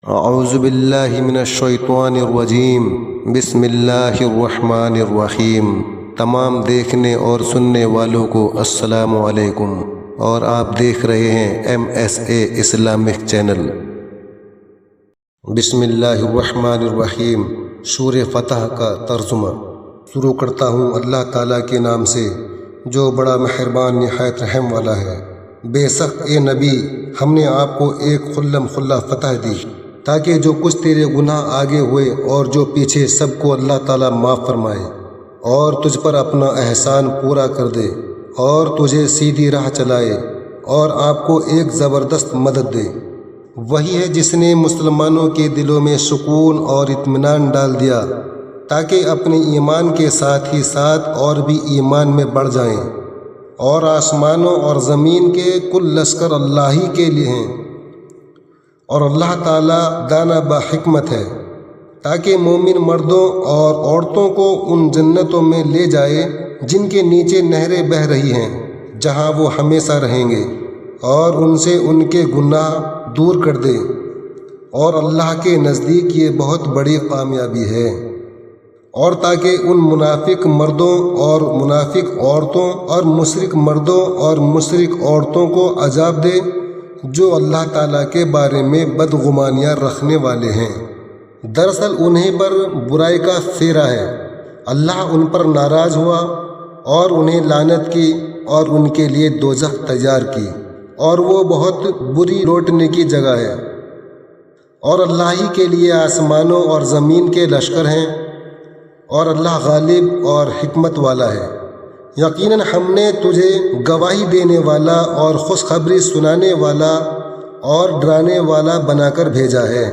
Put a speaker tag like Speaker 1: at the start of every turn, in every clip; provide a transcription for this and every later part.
Speaker 1: اعوذ باللہ من الشیطان الرجیم بسم اللہ الرحمن الرحیم۔ تمام دیکھنے اور سننے والوں کو السلام علیکم، اور آپ دیکھ رہے ہیں MSA اسلامک چینل۔ بسم اللہ الرحمن الرحیم۔ سورہ فتح کا ترجمہ۔ شروع کرتا ہوں اللہ تعالیٰ کے نام سے جو بڑا مہربان نہایت رحم والا ہے۔ بے شک اے نبی، ہم نے آپ کو ایک خلم خلا فتح دی تاکہ جو کچھ تیرے گناہ آگے ہوئے اور جو پیچھے سب کو اللہ تعالیٰ معاف فرمائے، اور تجھ پر اپنا احسان پورا کر دے اور تجھے سیدھی راہ چلائے، اور آپ کو ایک زبردست مدد دے۔ وہی ہے جس نے مسلمانوں کے دلوں میں سکون اور اطمینان ڈال دیا تاکہ اپنے ایمان کے ساتھ ہی ساتھ اور بھی ایمان میں بڑھ جائیں، اور آسمانوں اور زمین کے کل لشکر اللہ ہی کے لیے ہیں، اور اللہ تعالیٰ دانا با حکمت ہے، تاکہ مومن مردوں اور عورتوں کو ان جنتوں میں لے جائے جن کے نیچے نہریں بہہ رہی ہیں، جہاں وہ ہمیشہ رہیں گے، اور ان سے ان کے گناہ دور کر دے، اور اللہ کے نزدیک یہ بہت بڑی کامیابی ہے۔ اور تاکہ ان منافق مردوں اور منافق عورتوں اور مشرک مردوں اور مشرک عورتوں کو عذاب دے جو اللہ تعالیٰ کے بارے میں بدگمانیاں رکھنے والے ہیں۔ دراصل انہیں پر برائی کا پھیرا ہے۔ اللہ ان پر ناراض ہوا اور انہیں لعنت کی اور ان کے لیے دوزخ تیار کی، اور وہ بہت بری لوٹنے کی جگہ ہے۔ اور اللہ ہی کے لیے آسمانوں اور زمین کے لشکر ہیں، اور اللہ غالب اور حکمت والا ہے۔ یقیناً ہم نے تجھے گواہی دینے والا اور خوشخبری سنانے والا اور ڈرانے والا بنا کر بھیجا ہے،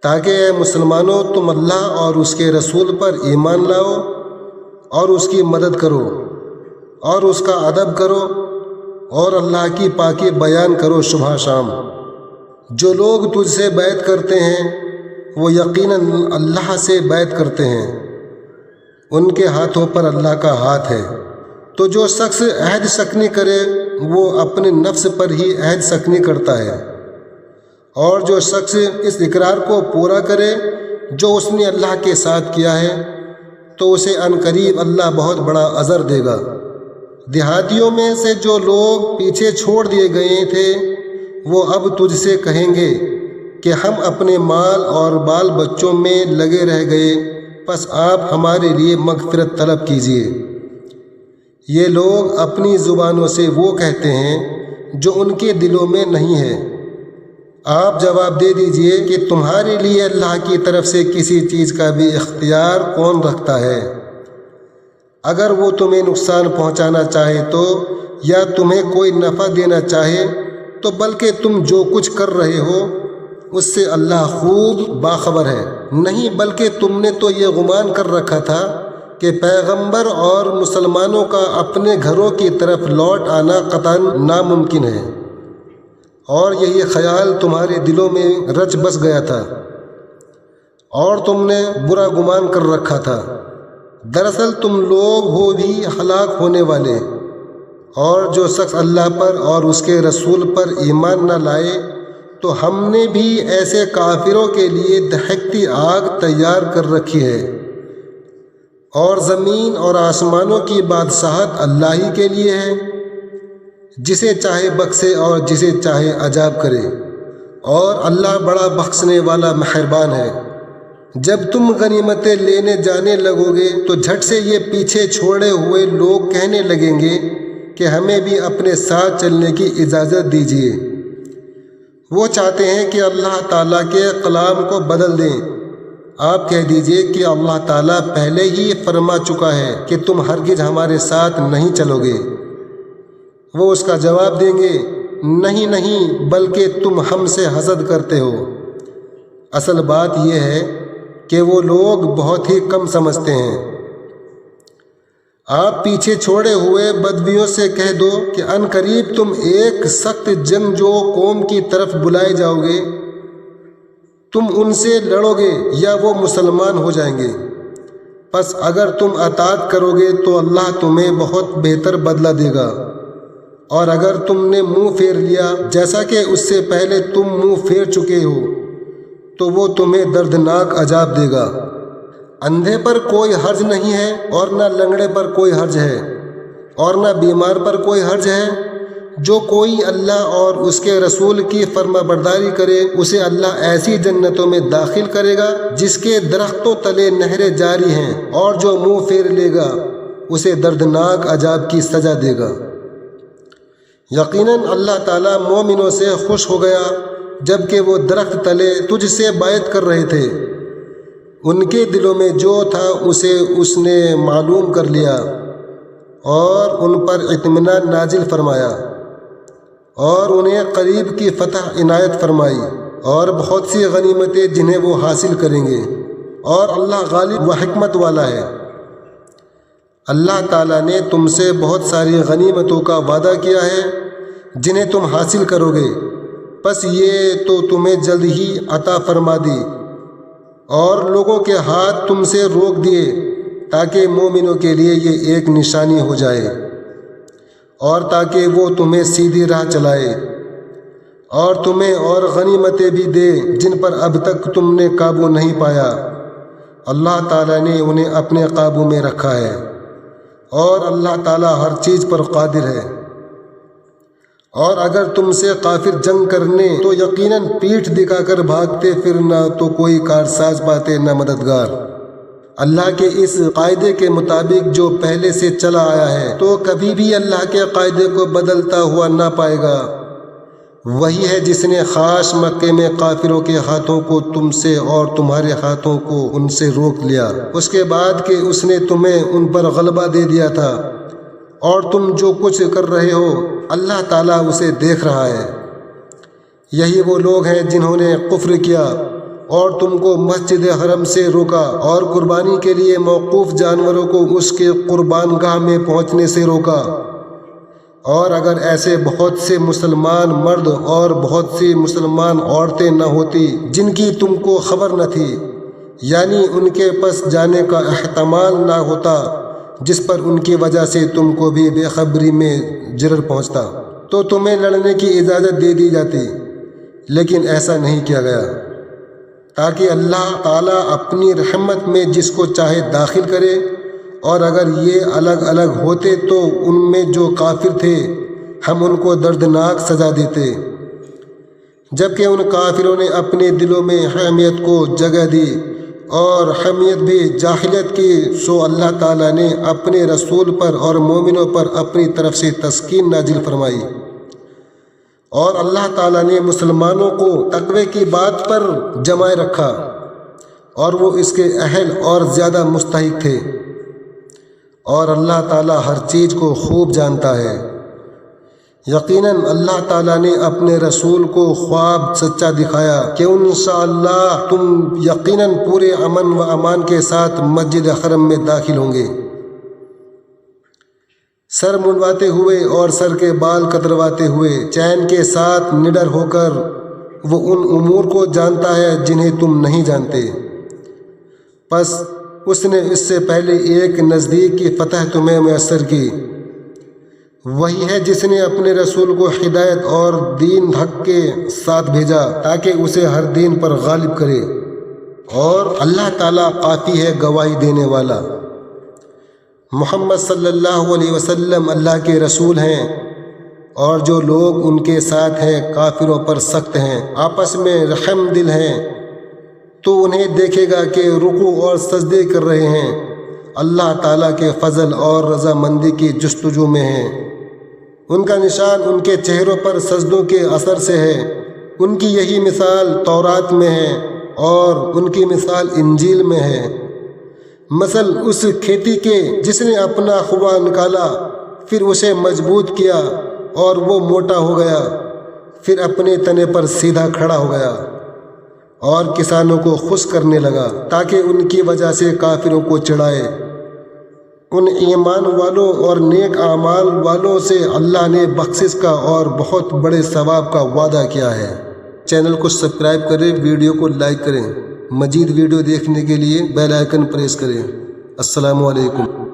Speaker 1: تاکہ اے مسلمانوں تم اللہ اور اس کے رسول پر ایمان لاؤ اور اس کی مدد کرو اور اس کا ادب کرو، اور اللہ کی پاکی بیان کرو صبح شام۔ جو لوگ تجھ سے بیعت کرتے ہیں وہ یقیناً اللہ سے بیعت کرتے ہیں، ان کے ہاتھوں پر اللہ کا ہاتھ ہے۔ تو جو شخص عہد شکنی کرے وہ اپنے نفس پر ہی عہد شکنی کرتا ہے، اور جو شخص اس اقرار کو پورا کرے جو اس نے اللہ کے ساتھ کیا ہے تو اسے عنقریب اللہ بہت بڑا اجر دے گا۔ دیہاتیوں میں سے جو لوگ پیچھے چھوڑ دیے گئے تھے وہ اب تجھ سے کہیں گے کہ ہم اپنے مال اور بال بچوں میں لگے رہ گئے، پس آپ ہمارے لیے مغفرت طلب کیجیے۔ یہ لوگ اپنی زبانوں سے وہ کہتے ہیں جو ان کے دلوں میں نہیں ہے۔ آپ جواب دے دیجئے کہ تمہارے لیے اللہ کی طرف سے کسی چیز کا بھی اختیار کون رکھتا ہے؟ اگر وہ تمہیں نقصان پہنچانا چاہے تو، یا تمہیں کوئی نفع دینا چاہے تو، بلکہ تم جو کچھ کر رہے ہو اس سے اللہ خوب باخبر ہے۔ نہیں، بلکہ تم نے تو یہ گمان کر رکھا تھا کہ پیغمبر اور مسلمانوں کا اپنے گھروں کی طرف لوٹ آنا قطعاً ناممکن ہے، اور یہی خیال تمہارے دلوں میں رچ بس گیا تھا، اور تم نے برا گمان کر رکھا تھا۔ دراصل تم لوگ ہو بھی ہلاک ہونے والے، اور جو شخص اللہ پر اور اس کے رسول پر ایمان نہ لائے تو ہم نے بھی ایسے کافروں کے لیے دہکتی آگ تیار کر رکھی ہے۔ اور زمین اور آسمانوں کی بادشاہت اللہ ہی کے لیے ہے، جسے چاہے بخشے اور جسے چاہے عذاب کرے، اور اللہ بڑا بخشنے والا مہربان ہے۔ جب تم غنیمتیں لینے جانے لگو گے تو جھٹ سے یہ پیچھے چھوڑے ہوئے لوگ کہنے لگیں گے کہ ہمیں بھی اپنے ساتھ چلنے کی اجازت دیجیے۔ وہ چاہتے ہیں کہ اللہ تعالیٰ کے کلام کو بدل دیں۔ آپ کہہ دیجئے کہ اللہ تعالیٰ پہلے ہی فرما چکا ہے کہ تم ہرگز ہمارے ساتھ نہیں چلو گے۔ وہ اس کا جواب دیں گے، نہیں نہیں، بلکہ تم ہم سے حسد کرتے ہو۔ اصل بات یہ ہے کہ وہ لوگ بہت ہی کم سمجھتے ہیں۔ آپ پیچھے چھوڑے ہوئے بدویوں سے کہہ دو کہ عن قریب تم ایک سخت جنگجو قوم کی طرف بلائے جاؤ گے، تم ان سے لڑو گے یا وہ مسلمان ہو جائیں گے، پس اگر تم اطاعت کرو گے تو اللہ تمہیں بہت بہتر بدلہ دے گا، اور اگر تم نے منہ پھیر لیا جیسا کہ اس سے پہلے تم منہ پھیر چکے ہو تو وہ تمہیں دردناک عذاب دے گا۔ اندھے پر کوئی حرج نہیں ہے اور نہ لنگڑے پر کوئی حرج ہے اور نہ بیمار پر کوئی حرج ہے۔ جو کوئی اللہ اور اس کے رسول کی فرما برداری کرے اسے اللہ ایسی جنتوں میں داخل کرے گا جس کے درختوں تلے نہریں جاری ہیں، اور جو منہ پھیر لے گا اسے دردناک عذاب کی سزا دے گا۔ یقیناً اللہ تعالیٰ مومنوں سے خوش ہو گیا جب کہ وہ درخت تلے تجھ سے بیعت کر رہے تھے۔ ان کے دلوں میں جو تھا اسے اس نے معلوم کر لیا اور ان پر اطمینان نازل فرمایا، اور انہیں قریب کی فتح عنایت فرمائی اور بہت سی غنیمتیں جنہیں وہ حاصل کریں گے، اور اللہ غالب و حکمت والا ہے۔ اللہ تعالیٰ نے تم سے بہت ساری غنیمتوں کا وعدہ کیا ہے جنہیں تم حاصل کرو گے، پس یہ تو تمہیں جلد ہی عطا فرما دی، اور لوگوں کے ہاتھ تم سے روک دیے تاکہ مومنوں کے لیے یہ ایک نشانی ہو جائے، اور تاکہ وہ تمہیں سیدھی راہ چلائے، اور تمہیں اور غنیمتیں بھی دے جن پر اب تک تم نے قابو نہیں پایا۔ اللہ تعالیٰ نے انہیں اپنے قابو میں رکھا ہے، اور اللہ تعالیٰ ہر چیز پر قادر ہے۔ اور اگر تم سے کافر جنگ کرنے تو یقیناً پیٹھ دکھا کر بھاگتے، پھر نہ تو کوئی کارساز پاتے نہ مددگار۔ اللہ کے اس قاعدے کے مطابق جو پہلے سے چلا آیا ہے تو کبھی بھی اللہ کے قاعدے کو بدلتا ہوا نہ پائے گا۔ وہی ہے جس نے خاص مکے میں کافروں کے ہاتھوں کو تم سے اور تمہارے ہاتھوں کو ان سے روک لیا، اس کے بعد کہ اس نے تمہیں ان پر غلبہ دے دیا تھا، اور تم جو کچھ کر رہے ہو اللہ تعالیٰ اسے دیکھ رہا ہے۔ یہی وہ لوگ ہیں جنہوں نے کفر کیا اور تم کو مسجد حرم سے روکا، اور قربانی کے لیے موقوف جانوروں کو اس کے قربان گاہ میں پہنچنے سے روکا۔ اور اگر ایسے بہت سے مسلمان مرد اور بہت سی مسلمان عورتیں نہ ہوتی جن کی تم کو خبر نہ تھی، یعنی ان کے پس جانے کا احتمال نہ ہوتا جس پر ان کی وجہ سے تم کو بھی بے خبری میں ضرر پہنچتا، تو تمہیں لڑنے کی اجازت دے دی جاتی، لیکن ایسا نہیں کیا گیا، تاکہ اللہ تعالیٰ اپنی رحمت میں جس کو چاہے داخل کرے۔ اور اگر یہ الگ الگ ہوتے تو ان میں جو کافر تھے ہم ان کو دردناک سزا دیتے، جبکہ ان کافروں نے اپنے دلوں میں حمیت کو جگہ دی، اور حمیت بھی جاہلیت کی، سو اللہ تعالیٰ نے اپنے رسول پر اور مومنوں پر اپنی طرف سے تسکین نازل فرمائی، اور اللہ تعالیٰ نے مسلمانوں کو تقوی کی بات پر جمائے رکھا، اور وہ اس کے اہل اور زیادہ مستحق تھے، اور اللہ تعالیٰ ہر چیز کو خوب جانتا ہے۔ یقیناً اللہ تعالیٰ نے اپنے رسول کو خواب سچا دکھایا کہ انشاءاللہ تم یقیناً پورے امن و امان کے ساتھ مسجد حرم میں داخل ہوں گے۔ سر منڈواتے ہوئے اور سر کے بال کترواتے ہوئے، چین کے ساتھ نڈر ہو کر، وہ ان امور کو جانتا ہے جنہیں تم نہیں جانتے۔ پس اس نے اس سے پہلے ایک نزدیک کی فتح تمہیں میسر کی۔ وہی ہے جس نے اپنے رسول کو ہدایت اور دین حق کے ساتھ بھیجا تاکہ اسے ہر دین پر غالب کرے، اور اللہ تعالیٰ کافی ہے گواہی دینے والا۔ محمد صلی اللہ علیہ وسلم اللہ کے رسول ہیں، اور جو لوگ ان کے ساتھ ہیں کافروں پر سخت ہیں، آپس میں رحم دل ہیں، تو انہیں دیکھے گا کہ رکوع اور سجدے کر رہے ہیں، اللہ تعالیٰ کے فضل اور رضامندی کی جستجو میں ہیں۔ ان کا نشان ان کے چہروں پر سجدوں کے اثر سے ہے۔ ان کی یہی مثال تورات میں ہے اور ان کی مثال انجیل میں ہے۔ مثل اس کھیتی کے جس نے اپنا خوا نکالا، پھر اسے مضبوط کیا اور وہ موٹا ہو گیا، پھر اپنے تنے پر سیدھا کھڑا ہو گیا اور کسانوں کو خوش کرنے لگا تاکہ ان کی وجہ سے کافروں کو چڑھائے۔ ان ایمان والوں اور نیک اعمال والوں سے اللہ نے بخشش کا اور بہت بڑے ثواب کا وعدہ کیا ہے۔ چینل کو سبسکرائب کریں، ویڈیو کو لائک کریں، مزید ویڈیو دیکھنے کے لیے بیل آئیکن پریس کریں۔ السلام علیکم۔